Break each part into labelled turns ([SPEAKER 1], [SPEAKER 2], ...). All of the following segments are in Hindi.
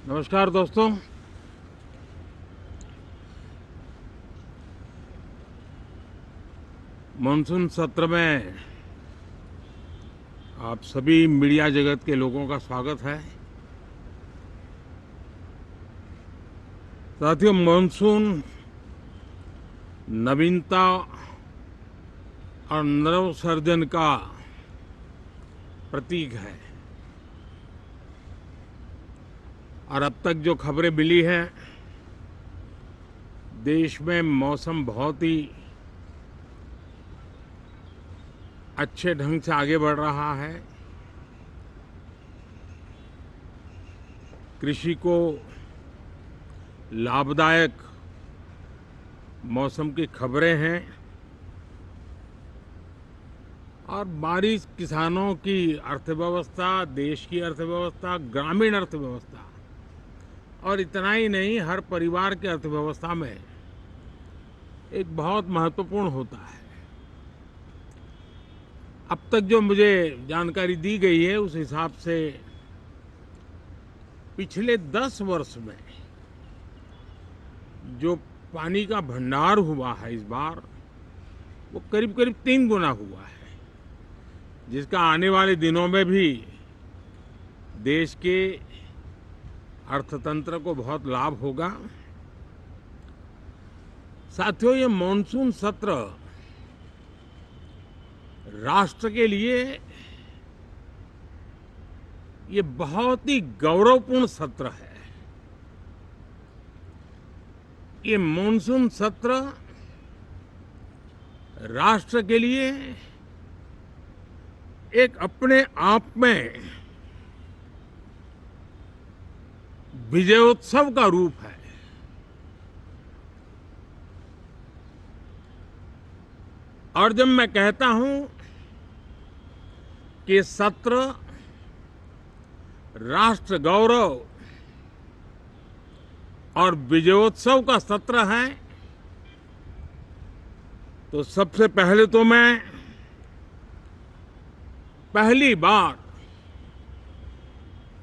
[SPEAKER 1] नमस्कार दोस्तों। मानसून सत्र में आप सभी मीडिया जगत के लोगों का स्वागत है। साथियों, मानसून नवीनता और नवसर्जन का प्रतीक है और अब तक जो खबरें मिली हैं, देश में मौसम बहुत ही अच्छे ढंग से आगे बढ़ रहा है। कृषि को लाभदायक मौसम की खबरें हैं और बारिश किसानों की अर्थव्यवस्था, देश की अर्थव्यवस्था, ग्रामीण अर्थव्यवस्था और इतना ही नहीं, हर परिवार की अर्थव्यवस्था में एक बहुत महत्वपूर्ण होता है। अब तक जो मुझे जानकारी दी गई है उस हिसाब से पिछले 10 वर्ष में जो पानी का भंडार हुआ है इस बार, वो करीब करीब 3 गुना हुआ है, जिसका आने वाले दिनों में भी देश के अर्थतंत्र को बहुत लाभ होगा। साथियों, ये मॉनसून सत्र राष्ट्र के लिए ये बहुत ही गौरवपूर्ण सत्र है। ये मॉनसून सत्र राष्ट्र के लिए एक अपने आप में विजयोत्सव का रूप है। और जब मैं कहता हूं कि सत्र राष्ट्र गौरव और विजयोत्सव का सत्र है, तो सबसे पहले तो मैं पहली बार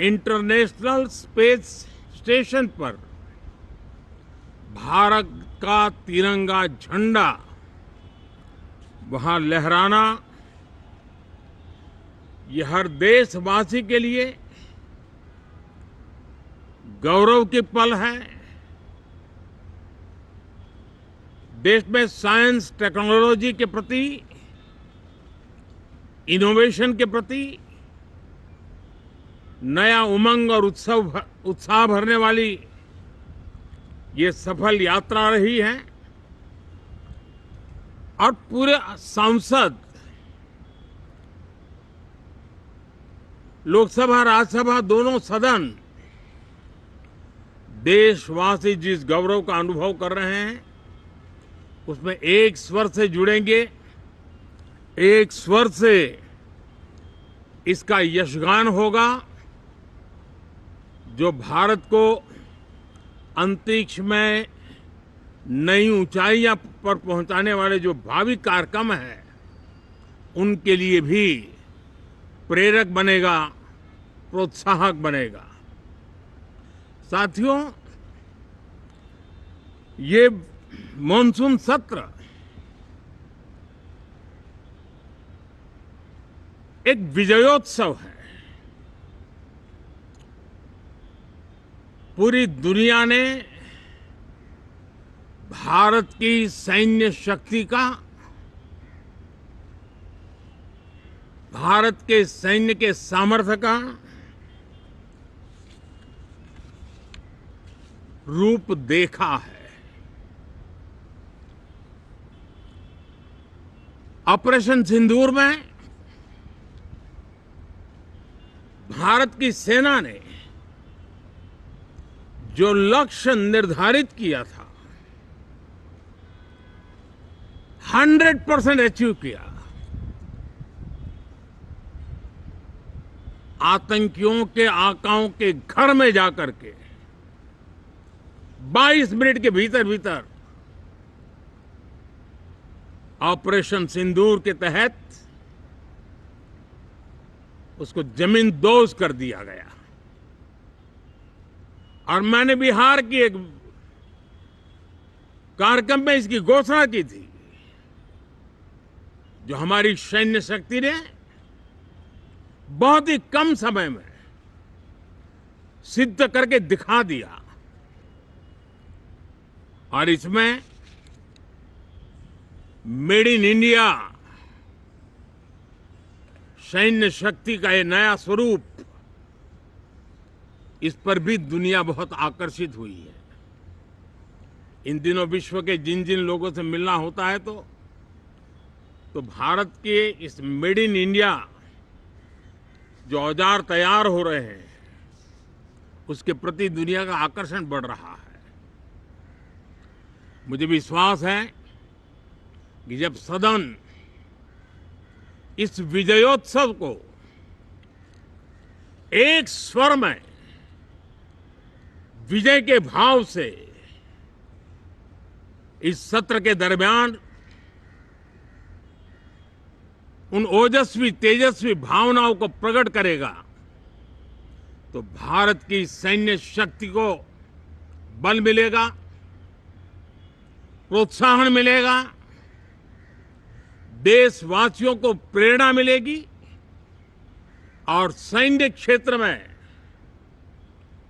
[SPEAKER 1] इंटरनेशनल स्पेस स्टेशन पर भारत का तिरंगा झंडा वहां लहराना, ये हर देशवासी के लिए गौरव की पल है। देश में साइंस टेक्नोलॉजी के प्रति, इनोवेशन के प्रति नया उमंग और उत्साह भरने वाली ये सफल यात्रा रही है और पूरे संसद, लोकसभा राज्यसभा दोनों सदन देशवासी जिस गौरव का अनुभव कर रहे हैं उसमें एक स्वर से जुड़ेंगे, एक स्वर से इसका यशगान होगा। जो भारत को अंतरिक्ष में नई ऊंचाइयां पर पहुंचाने वाले जो भावी कार्यक्रम हैं, उनके लिए भी प्रेरक बनेगा, प्रोत्साहक बनेगा। साथियों, ये मॉनसून सत्र एक विजयोत्सव है। पूरी दुनिया ने भारत की सैन्य शक्ति का, भारत के सैन्य के सामर्थ्य का रूप देखा है। ऑपरेशन सिंदूर में भारत की सेना ने जो लक्ष्य निर्धारित किया था 100% अचीव किया। आतंकियों के आकाओं के घर में जाकर के 22 मिनट के भीतर भीतर ऑपरेशन सिंदूर के तहत उसको जमींदोज कर दिया गया। और मैंने बिहार की एक कार्यक्रम में इसकी घोषणा की थी, जो हमारी सैन्य शक्ति ने बहुत ही कम समय में सिद्ध करके दिखा दिया। और इसमें मेड इन इंडिया सैन्य शक्ति का ये नया स्वरूप, इस पर भी दुनिया बहुत आकर्षित हुई है। इन दिनों विश्व के जिन जिन लोगों से मिलना होता है तो भारत के इस मेड इन इंडिया जो औजार तैयार हो रहे हैं, उसके प्रति दुनिया का आकर्षण बढ़ रहा है। मुझे विश्वास है कि जब सदन इस विजयोत्सव को एक स्वर में विजय के भाव से इस सत्र के दरमियान उन ओजस्वी तेजस्वी भावनाओं को प्रकट करेगा, तो भारत की सैन्य शक्ति को बल मिलेगा, प्रोत्साहन मिलेगा, देशवासियों को प्रेरणा मिलेगी और सैन्य क्षेत्र में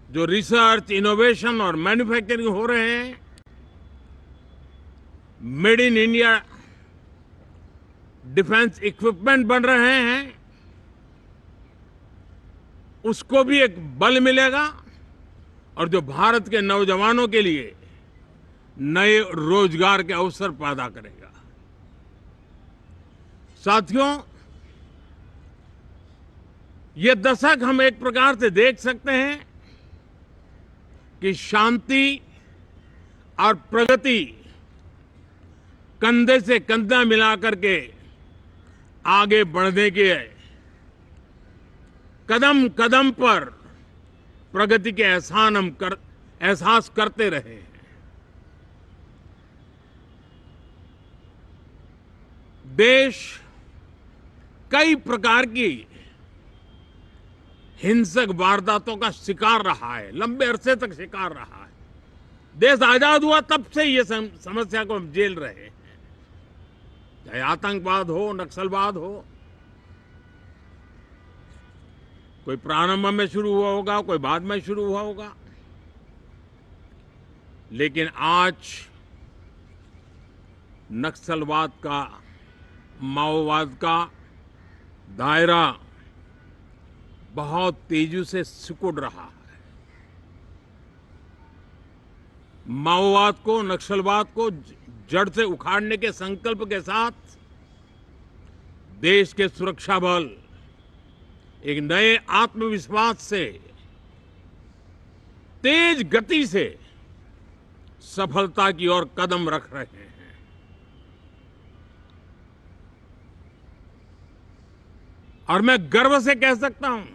[SPEAKER 1] जो रिसर्च, इनोवेशन और मैन्युफैक्चरिंग हो रहे हैं, made in India defence equipment बन रहे हैं, उसको भी एक बल मिलेगा और जो भारत के नौजवानों के लिए नए रोजगार के अवसर पैदा करेगा। साथियों, ये दशक हम एक प्रकार से देख सकते हैं कि शांति और प्रगति कंधे से कंधा मिलाकर के आगे बढ़ने के कदम कदम पर प्रगति के एहसास करते रहे हैं। देश कई प्रकार की हिंसक वारदातों का शिकार रहा है, लंबे अरसे तक शिकार रहा है। देश आजाद हुआ तब से ये समस्या को हम झेल रहे हैं, चाहे आतंकवाद हो, नक्सलवाद हो। कोई प्रारंभ में शुरू हुआ होगा, कोई बाद में शुरू हुआ होगा, लेकिन आज नक्सलवाद का, माओवाद का दायरा बहुत तेजी से सिकुड़ रहा है। माओवाद को, नक्सलवाद को जड़ से उखाड़ने के संकल्प के साथ देश के सुरक्षा बल एक नए आत्मविश्वास से, तेज गति से सफलता की ओर कदम रख रहे हैं। और मैं गर्व से कह सकता हूं,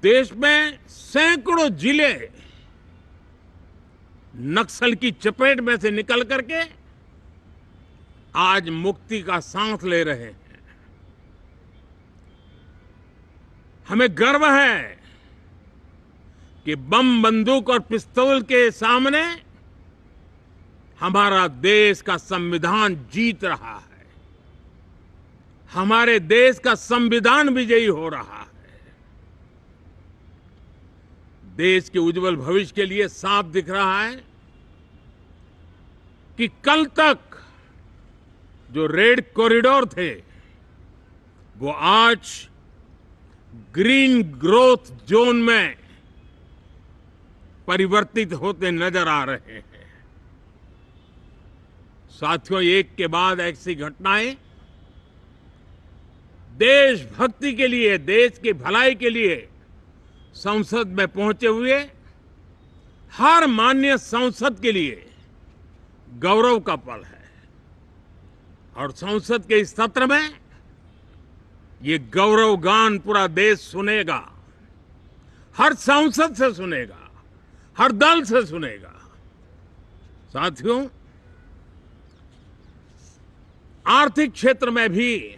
[SPEAKER 1] देश में सैकड़ों जिले नक्सल की चपेट में से निकल करके आज मुक्ति का सांस ले रहे हैं। हमें गर्व है कि बम, बंदूक और पिस्तौल के सामने हमारा देश का संविधान जीत रहा है, हमारे देश का संविधान विजयी हो रहा है। देश के उज्जवल भविष्य के लिए साफ दिख रहा है कि कल तक जो रेड कॉरिडोर थे, वो आज ग्रीन ग्रोथ जोन में परिवर्तित होते नजर आ रहे हैं। साथियों, एक के बाद ऐसी घटनाएं देशभक्ति के लिए, देश की भलाई के लिए संसद में पहुंचे हुए हर माननीय सांसद के लिए गौरव का पल है। और संसद के इस सत्र में ये गौरव गान पूरा देश सुनेगा, हर सांसद से सुनेगा, हर दल से सुनेगा। साथियों, आर्थिक क्षेत्र में भी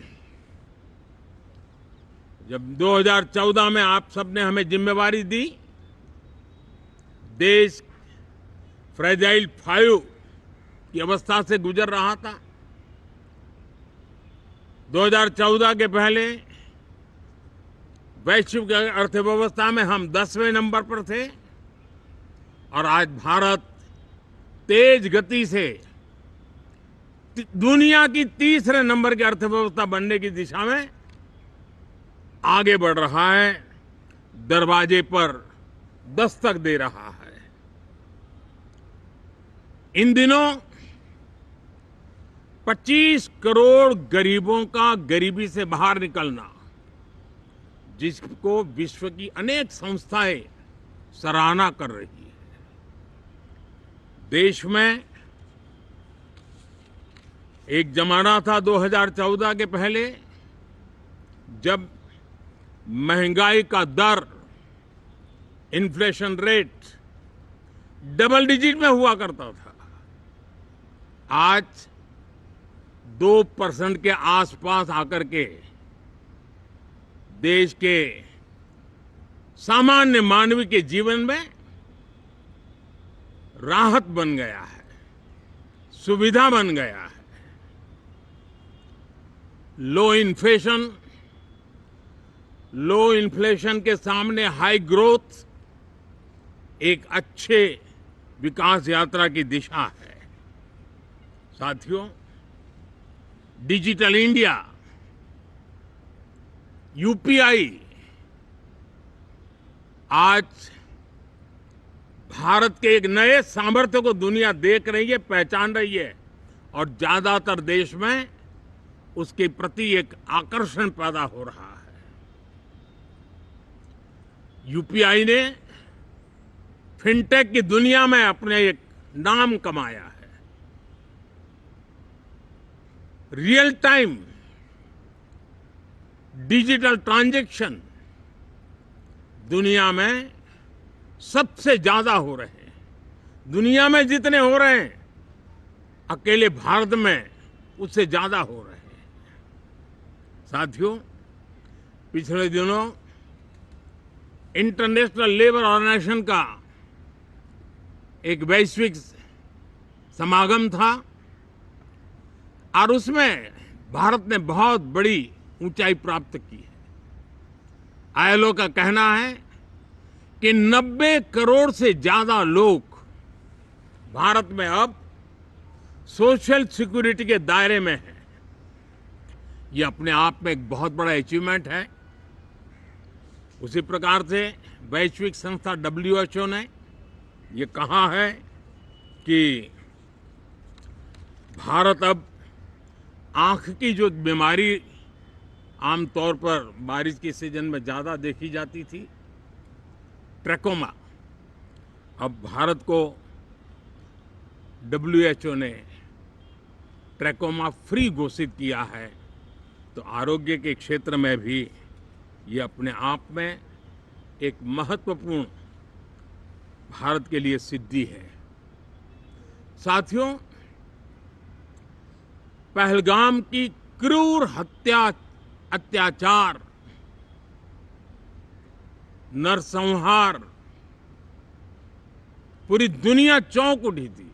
[SPEAKER 1] जब 2014 में आप सबने हमें जिम्मेवारी दी, देश फ्रेजाइल 5 की अवस्था से गुजर रहा था। 2014 के पहले वैश्विक अर्थव्यवस्था में हम 10वें नंबर पर थे और आज भारत तेज गति से दुनिया की तीसरे नंबर की अर्थव्यवस्था बनने की दिशा में आगे बढ़ रहा है, दरवाजे पर दस्तक दे रहा है। इन दिनों 25 करोड़ गरीबों का गरीबी से बाहर निकलना, जिसको विश्व की अनेक संस्थाएं सराहना कर रही है। देश में एक जमाना था 2014 के पहले, जब महंगाई का दर, इन्फ्लेशन रेट डबल डिजिट में हुआ करता था। आज 2% के आसपास आकर के देश के सामान्य मानव के जीवन में राहत बन गया है, सुविधा बन गया है। लो इन्फ्लेशन के सामने हाई ग्रोथ एक अच्छे विकास यात्रा की दिशा है। साथियों, डिजिटल इंडिया, यूपीआई आज भारत के एक नए सामर्थ्य को दुनिया देख रही है, पहचान रही है और ज्यादातर देश में उसके प्रति एक आकर्षण पैदा हो रहा है। यूपीआई ने फिनटेक की दुनिया में अपने एक नाम कमाया है। रियल टाइम डिजिटल ट्रांजैक्शन दुनिया में सबसे ज्यादा हो रहे हैं। दुनिया में जितने हो रहे हैं, अकेले भारत में उससे ज्यादा हो रहे हैं। साथियों, पिछले दिनों इंटरनेशनल लेबर ऑर्गेनाइजेशन का एक वैश्विक समागम था और उसमें भारत ने बहुत बड़ी ऊंचाई प्राप्त की है। आईएलओ का कहना है कि 90 करोड़ से ज्यादा लोग भारत में अब सोशल सिक्योरिटी के दायरे में हैं। ये अपने आप में एक बहुत बड़ा अचीवमेंट है। उसी प्रकार से वैश्विक संस्था WHO ने ये कहा है कि भारत अब आंख की जो बीमारी आमतौर पर बारिश के सीजन में ज्यादा देखी जाती थी, ट्रैकोमा, अब भारत को WHO ने ट्रैकोमा फ्री घोषित किया है। तो आरोग्य के क्षेत्र में भी ये अपने आप में एक महत्वपूर्ण भारत के लिए सिद्धि है। साथियों, पहलगाम की क्रूर अत्याचार, नरसंहार, पूरी दुनिया चौंक उठी थी।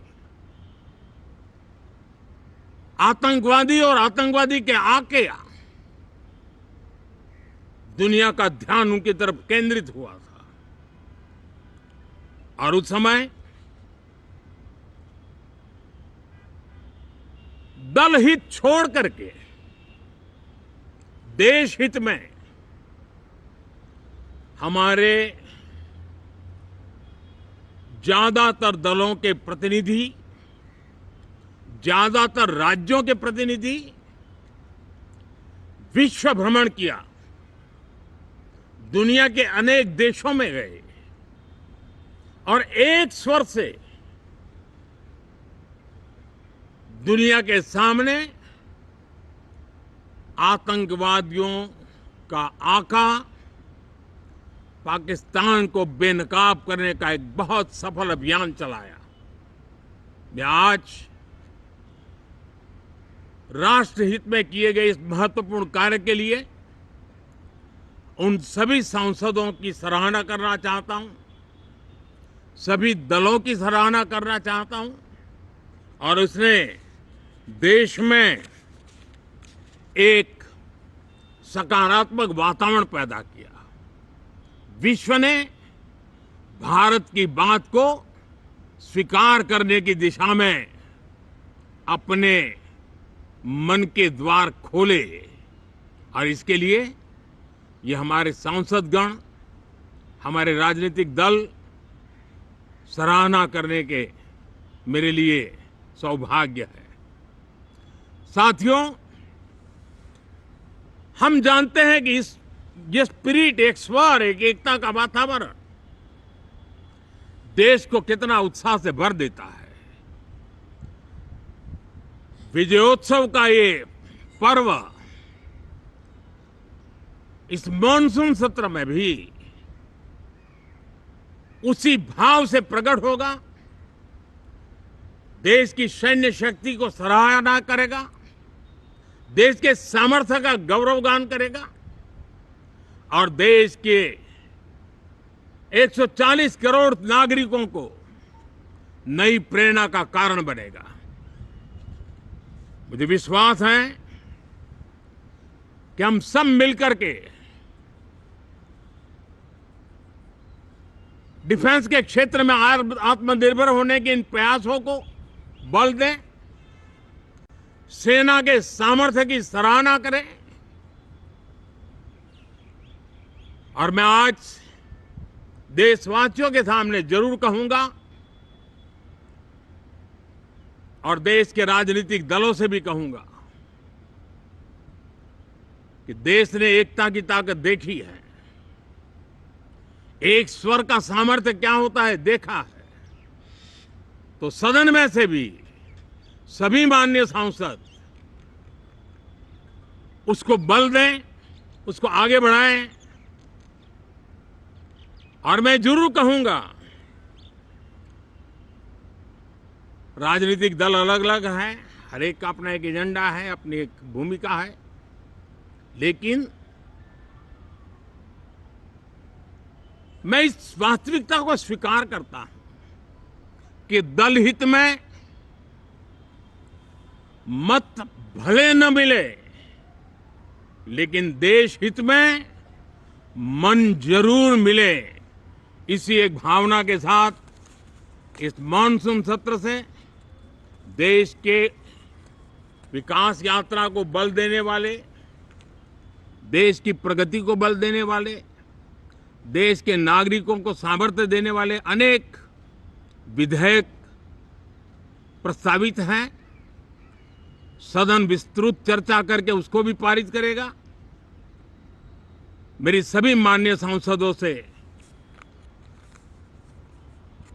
[SPEAKER 1] आतंकवादी और आतंकवादी के आके दुनिया का ध्यान उनकी तरफ केंद्रित हुआ था और उस समय दल हित छोड़ करके देश हित में हमारे ज्यादातर दलों के प्रतिनिधि, ज्यादातर राज्यों के प्रतिनिधि विश्व भ्रमण किया, दुनिया के अनेक देशों में गए और एक स्वर से दुनिया के सामने आतंकवादियों का आका पाकिस्तान को बेनकाब करने का एक बहुत सफल अभियान चलाया। मैं आज राष्ट्रहित में किए गए इस महत्वपूर्ण कार्य के लिए उन सभी सांसदों की सराहना करना चाहता हूं, सभी दलों की सराहना करना चाहता हूं और उसने देश में एक सकारात्मक वातावरण पैदा किया। विश्व ने भारत की बात को स्वीकार करने की दिशा में अपने मन के द्वार खोले और इसके लिए ये हमारे सांसदगण, हमारे राजनीतिक दल सराहना करने के मेरे लिए सौभाग्य है। साथियों, हम जानते हैं कि ये स्पिरिट, एक स्वर, एक एकता का वातावरण देश को कितना उत्साह से भर देता है। विजयोत्सव का ये पर्व इस मॉनसून सत्र में भी उसी भाव से प्रकट होगा। देश की सैन्य शक्ति को सराहना करेगा, देश के सामर्थ्य का गौरवगान करेगा और देश के 140 करोड़ नागरिकों को नई प्रेरणा का कारण बनेगा। मुझे विश्वास है कि हम सब मिलकर के डिफेंस के क्षेत्र में आत्मनिर्भर होने के इन प्रयासों को बल दें, सेना के सामर्थ्य की सराहना करें और मैं आज देशवासियों के सामने जरूर कहूंगा और देश के राजनीतिक दलों से भी कहूंगा कि देश ने एकता की ताकत देखी है, एक स्वर का सामर्थ्य क्या होता है देखा है। तो सदन में से भी सभी माननीय सांसद उसको बल दें, उसको आगे बढ़ाएं और मैं जरूर कहूंगा, राजनीतिक दल अलग अलग हैं, हर एक का अपना एक एजेंडा है, अपनी एक भूमिका है, लेकिन मैं इस वास्तविकता को स्वीकार करता हूं कि दल हित में मत भले न मिले, लेकिन देश हित में मन जरूर मिले। इसी एक भावना के साथ इस मॉनसून सत्र से देश के विकास यात्रा को बल देने वाले, देश की प्रगति को बल देने वाले, देश के नागरिकों को सामर्थ्य देने वाले अनेक विधेयक प्रस्तावित हैं। सदन विस्तृत चर्चा करके उसको भी पारित करेगा। मेरी सभी माननीय सांसदों से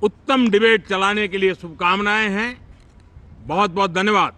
[SPEAKER 1] उत्तम डिबेट चलाने के लिए शुभकामनाएं हैं। बहुत बहुत धन्यवाद।